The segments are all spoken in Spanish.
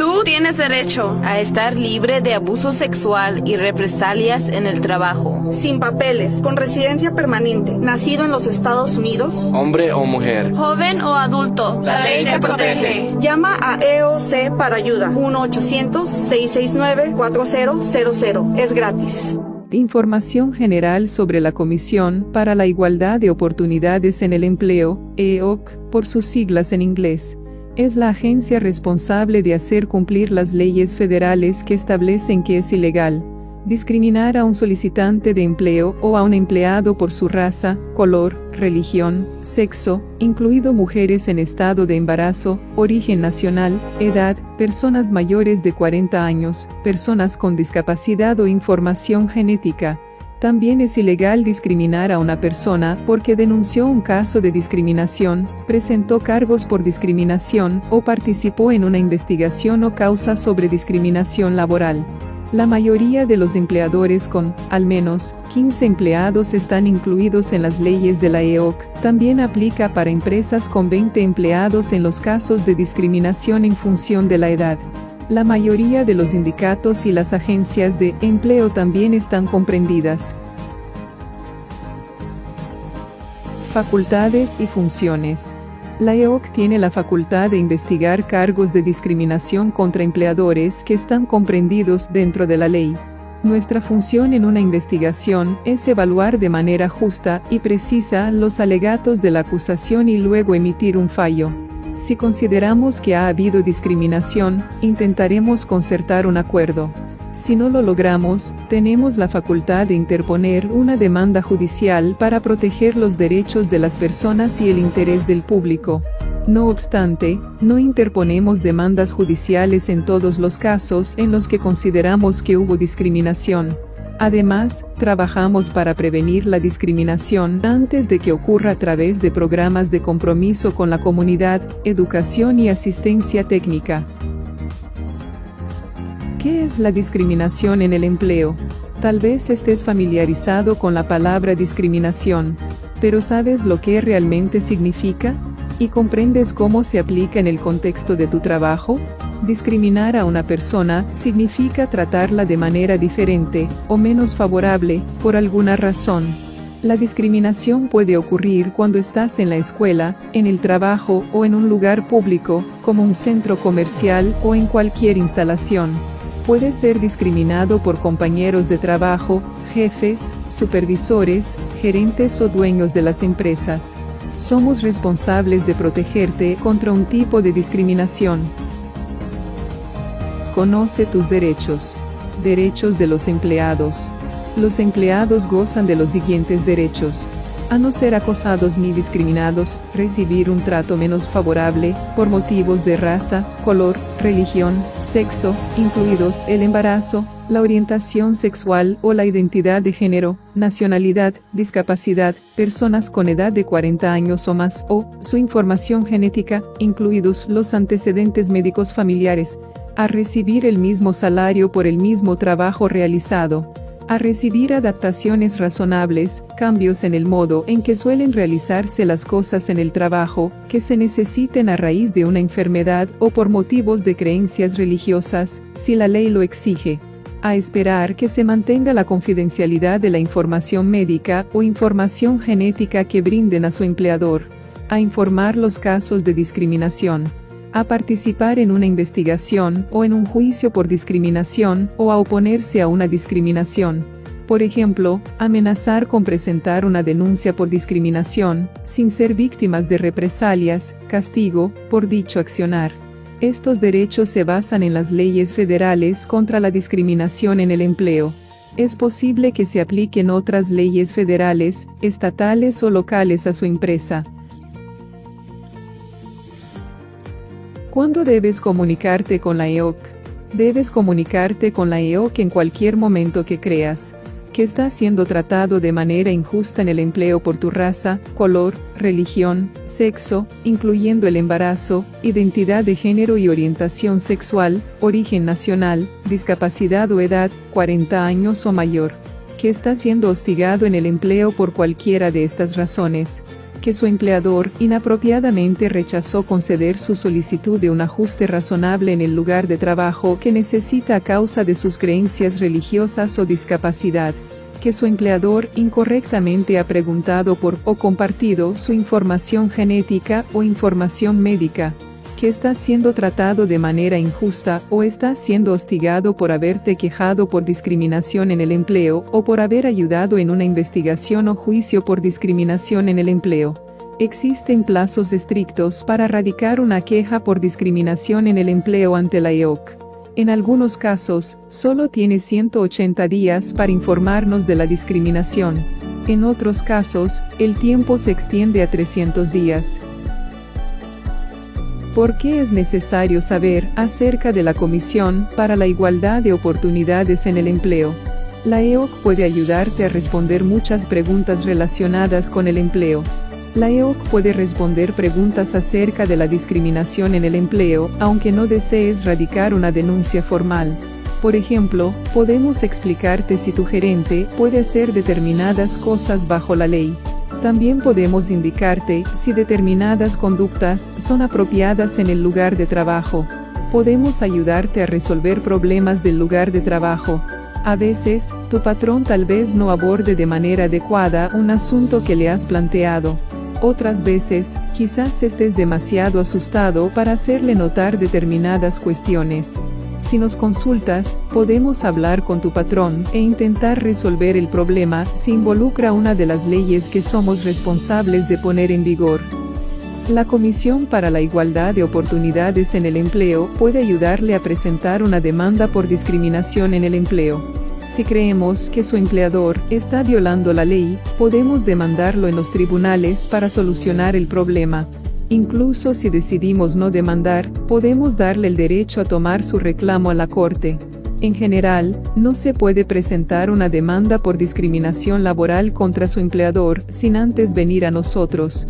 Tú tienes derecho a estar libre de abuso sexual y represalias en el trabajo. Sin papeles, con residencia permanente, nacido en los Estados Unidos, hombre o mujer, joven o adulto, la ley te protege. Llama a EOC para ayuda. 1-800-669-4000. Es gratis. Información general sobre la Comisión para la Igualdad de Oportunidades en el Empleo, EOC, por sus siglas en inglés. Es la agencia responsable de hacer cumplir las leyes federales que establecen que es ilegal discriminar a un solicitante de empleo o a un empleado por su raza, color, religión, sexo, incluido mujeres en estado de embarazo, origen nacional, edad, personas mayores de 40 años, personas con discapacidad o información genética. También es ilegal discriminar a una persona porque denunció un caso de discriminación, presentó cargos por discriminación o participó en una investigación o causa sobre discriminación laboral. La mayoría de los empleadores con, al menos, 15 empleados están incluidos en las leyes de la EOC. También aplica para empresas con 20 empleados en los casos de discriminación en función de la edad. La mayoría de los sindicatos y las agencias de empleo también están comprendidas. Facultades y funciones. La EOC tiene la facultad de investigar cargos de discriminación contra empleadores que están comprendidos dentro de la ley. Nuestra función en una investigación es evaluar de manera justa y precisa los alegatos de la acusación y luego emitir un fallo. Si consideramos que ha habido discriminación, intentaremos concertar un acuerdo. Si no lo logramos, tenemos la facultad de interponer una demanda judicial para proteger los derechos de las personas y el interés del público. No obstante, no interponemos demandas judiciales en todos los casos en los que consideramos que hubo discriminación. Además, trabajamos para prevenir la discriminación antes de que ocurra a través de programas de compromiso con la comunidad, educación y asistencia técnica. ¿Qué es la discriminación en el empleo? Tal vez estés familiarizado con la palabra discriminación, pero ¿sabes lo que realmente significa? ¿Y comprendes cómo se aplica en el contexto de tu trabajo? Discriminar a una persona significa tratarla de manera diferente o menos favorable por alguna razón. La discriminación puede ocurrir cuando estás en la escuela, en el trabajo o en un lugar público, como un centro comercial o en cualquier instalación. Puedes ser discriminado por compañeros de trabajo, jefes, supervisores, gerentes o dueños de las empresas. Somos responsables de protegerte contra un tipo de discriminación. Conoce tus derechos. Derechos de los empleados. Los empleados gozan de los siguientes derechos: a no ser acosados ni discriminados, recibir un trato menos favorable, por motivos de raza, color, religión, sexo, incluidos el embarazo, la orientación sexual o la identidad de género, nacionalidad, discapacidad, personas con edad de 40 años o más o su información genética, incluidos los antecedentes médicos familiares, a recibir el mismo salario por el mismo trabajo realizado, a recibir adaptaciones razonables, cambios en el modo en que suelen realizarse las cosas en el trabajo, que se necesiten a raíz de una enfermedad o por motivos de creencias religiosas, si la ley lo exige, a esperar que se mantenga la confidencialidad de la información médica o información genética que brinden a su empleador, a informar los casos de discriminación, a participar en una investigación o en un juicio por discriminación o a oponerse a una discriminación. Por ejemplo, amenazar con presentar una denuncia por discriminación, sin ser víctimas de represalias, castigo, por dicho accionar. Estos derechos se basan en las leyes federales contra la discriminación en el empleo. Es posible que se apliquen otras leyes federales, estatales o locales a su empresa. ¿Cuándo debes comunicarte con la EOC? Debes comunicarte con la EOC en cualquier momento que creas que estás siendo tratado de manera injusta en el empleo por tu raza, color, religión, sexo, incluyendo el embarazo, identidad de género y orientación sexual, origen nacional, discapacidad o edad, 40 años o mayor. Que estás siendo hostigado en el empleo por cualquiera de estas razones. que su empleador inapropiadamente rechazó conceder su solicitud de un ajuste razonable en el lugar de trabajo que necesita a causa de sus creencias religiosas o discapacidad, que su empleador incorrectamente ha preguntado por o compartido su información genética o información médica, que está siendo tratado de manera injusta o está siendo hostigado por haberte quejado por discriminación en el empleo o por haber ayudado en una investigación o juicio por discriminación en el empleo. Existen plazos estrictos para radicar una queja por discriminación en el empleo ante la EOC. En algunos casos, solo tiene 180 días para informarnos de la discriminación. En otros casos, el tiempo se extiende a 300 días. ¿Por qué es necesario saber acerca de la Comisión para la Igualdad de Oportunidades en el Empleo? La EOC puede ayudarte a responder muchas preguntas relacionadas con el empleo. La EOC puede responder preguntas acerca de la discriminación en el empleo, aunque no desees radicar una denuncia formal. Por ejemplo, podemos explicarte si tu gerente puede hacer determinadas cosas bajo la ley. También podemos indicarte si determinadas conductas son apropiadas en el lugar de trabajo. Podemos ayudarte a resolver problemas del lugar de trabajo. A veces, tu patrón tal vez no aborde de manera adecuada un asunto que le has planteado. Otras veces, quizás estés demasiado asustado para hacerle notar determinadas cuestiones. Si nos consultas, podemos hablar con tu patrón e intentar resolver el problema si involucra una de las leyes que somos responsables de poner en vigor. La Comisión para la Igualdad de Oportunidades en el Empleo puede ayudarle a presentar una demanda por discriminación en el empleo. Si creemos que su empleador está violando la ley, podemos demandarlo en los tribunales para solucionar el problema. Incluso si decidimos no demandar, podemos darle el derecho a tomar su reclamo a la corte. En general, no se puede presentar una demanda por discriminación laboral contra su empleador sin antes venir a nosotros.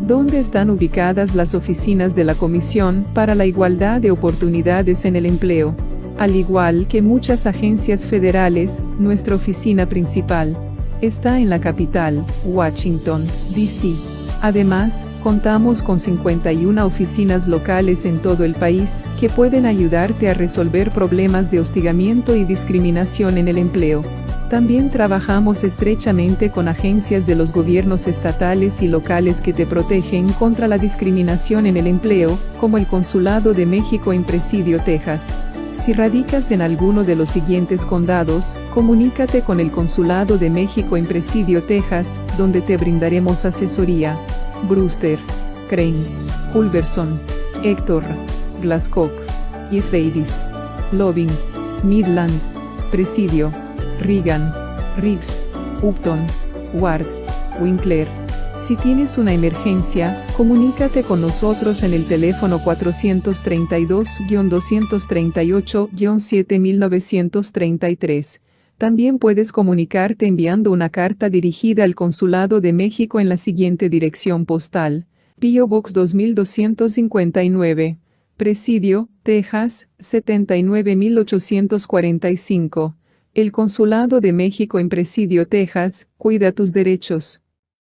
¿Dónde están ubicadas las oficinas de la Comisión para la Igualdad de Oportunidades en el Empleo? Al igual que muchas agencias federales, nuestra oficina principal está en la capital, Washington, D.C. Además, contamos con 51 oficinas locales en todo el país, que pueden ayudarte a resolver problemas de hostigamiento y discriminación en el empleo. También trabajamos estrechamente con agencias de los gobiernos estatales y locales que te protegen contra la discriminación en el empleo, como el Consulado de México en Presidio, Texas. Si radicas en alguno de los siguientes condados, comunícate con el Consulado de México en Presidio, Texas, donde te brindaremos asesoría. Brewster, Crane, Culberson, Héctor, Glasscock, Euphrates, Loving, Midland, Presidio, Reagan, Riggs, Upton, Ward, Winkler. Si tienes una emergencia, comunícate con nosotros en el teléfono 432-238-7933. También puedes comunicarte enviando una carta dirigida al Consulado de México en la siguiente dirección postal: P.O. Box 2259, Presidio, Texas, 79845. El Consulado de México en Presidio, Texas, cuida tus derechos.